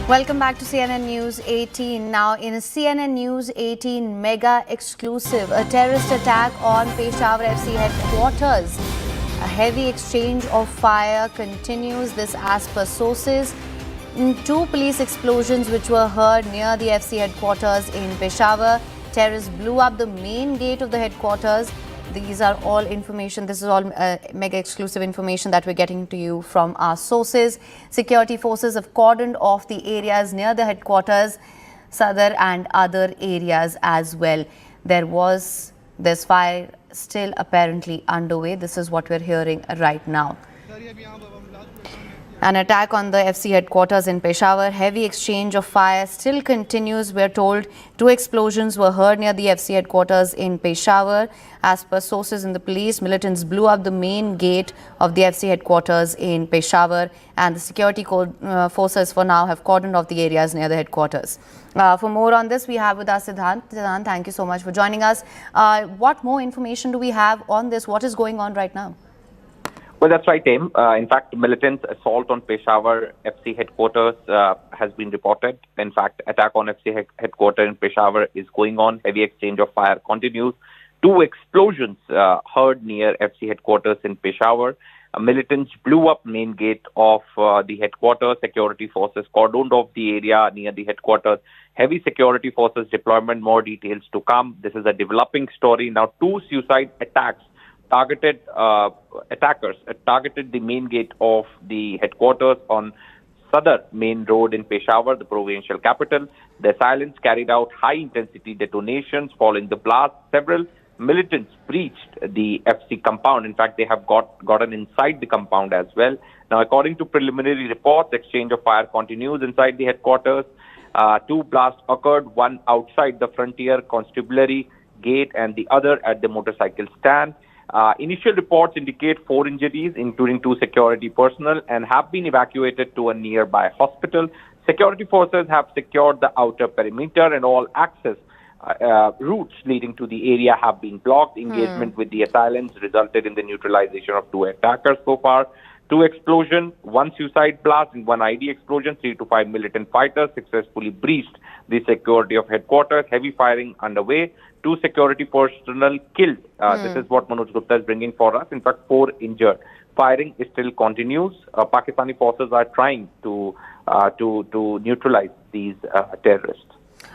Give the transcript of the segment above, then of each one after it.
Welcome back to CNN News 18. Now, in a CNN News 18 mega exclusive, a terrorist attack on Peshawar FC headquarters. A heavy exchange of fire continues, this as per sources. Two police explosions which were heard near the FC headquarters in Peshawar. Terrorists blew up the main gate of the headquarters. These are all information. This is all mega exclusive information that we're getting to you from our sources. Security forces have cordoned off the areas near the headquarters, Sadr and other areas as well. There's fire still apparently underway. This is what we're hearing right now. An attack on the FC headquarters in Peshawar. Heavy exchange of fire still continues. We're told two explosions were heard near the FC headquarters in Peshawar. As per sources in the police, militants blew up the main gate of the FC headquarters in Peshawar, and the security forces for now have cordoned off the areas near the headquarters. For more on this, we have with us Siddhant. Siddhant, thank you so much for joining us. What more information do we have on this? What is going on right now? Well, that's right, Tim. In fact, militant assault on Peshawar FC headquarters has been reported. In fact, attack on FC headquarters in Peshawar is going on. Heavy exchange of fire continues. Two explosions heard near FC headquarters in Peshawar. Militants blew up main gate of the headquarters. Security forces cordoned off the area near the headquarters. Heavy security forces deployment. More details to come. This is a developing story. Now, two suicide attacks attackers targeted the main gate of the headquarters on Sadr main road in Peshawar, the provincial capital. The assailants carried out high-intensity detonations following the blast. Several militants breached the FC compound. In fact, they have gotten inside the compound as well. Now, according to preliminary reports, exchange of fire continues inside the headquarters. Two blasts occurred, one outside the Frontier Constabulary gate and the other at the motorcycle stand. Initial reports indicate 4 injuries, including 2 security personnel, and have been evacuated to a nearby hospital. Security forces have secured the outer perimeter, and all access routes leading to the area have been blocked. Engagement with the assailants resulted in the neutralization of 2 attackers so far. 2 explosions, 1 suicide blast, and 1 ID explosion. 3 to 5 militant fighters successfully breached the security of headquarters. Heavy firing underway. 2 security personnel killed. This is what Manoj Gupta is bringing for us. In fact, 4 injured. Firing still continues. Pakistani forces are trying to neutralize these terrorists.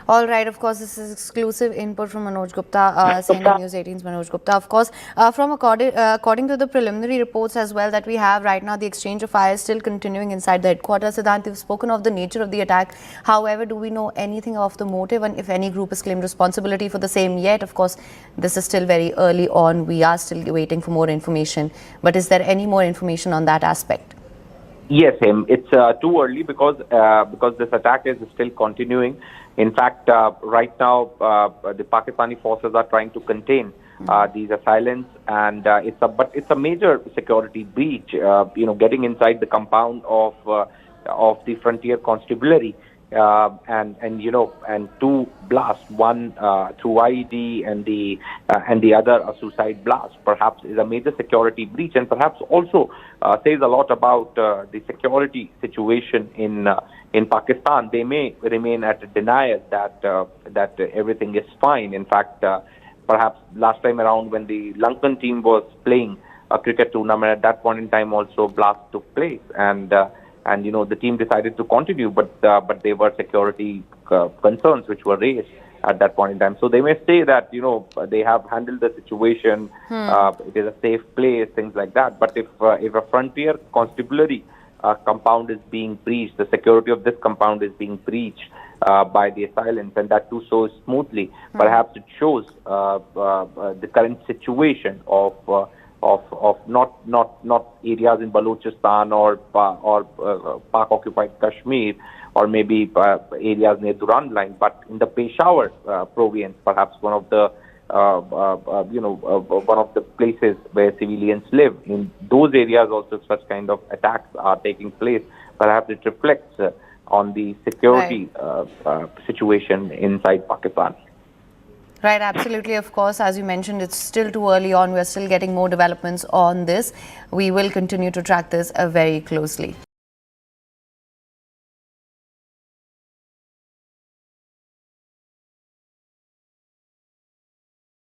All right, of course, this is exclusive input from Manoj Gupta, CNN News 18's Manoj Gupta. Of course, according to the preliminary reports as well that we have right now, the exchange of fire is still continuing inside the headquarters. Siddhant, you've spoken of the nature of the attack. However, do we know anything of the motive and if any group has claimed responsibility for the same yet? Of course, this is still very early on. We are still waiting for more information. But is there any more information on that aspect? Yes, it's too early because this attack is still continuing. In fact, right now, the Pakistani forces are trying to contain these assailants, and it's a major security breach. Getting inside the compound of the Frontier Constabulary, and 2 blasts, one through ID and the other a suicide blast, perhaps is a major security breach, and perhaps also says a lot about the security situation in Pakistan. They may remain at a denial that everything is fine. In fact, perhaps last time around when the Lankan team was playing a cricket tournament, at that point in time also blast took place, and the team decided to continue, but there were security concerns which were raised at that point in time. So they may say that they have handled the situation, it is a safe place, things like that. But if a Frontier Constabulary compound is being breached, the security of this compound is being breached by the assailants, and that too so smoothly, perhaps it shows the current situation of not areas in Balochistan or Pak-occupied Kashmir, or maybe areas near Durand line, but in the Peshawar province, perhaps one of the places where civilians live. In those areas also such kind of attacks are taking place. Perhaps it reflects on the security situation inside Pakistan. Right, absolutely. Of course, as you mentioned, it's still too early on. We're still getting more developments on this. We will continue to track this very closely.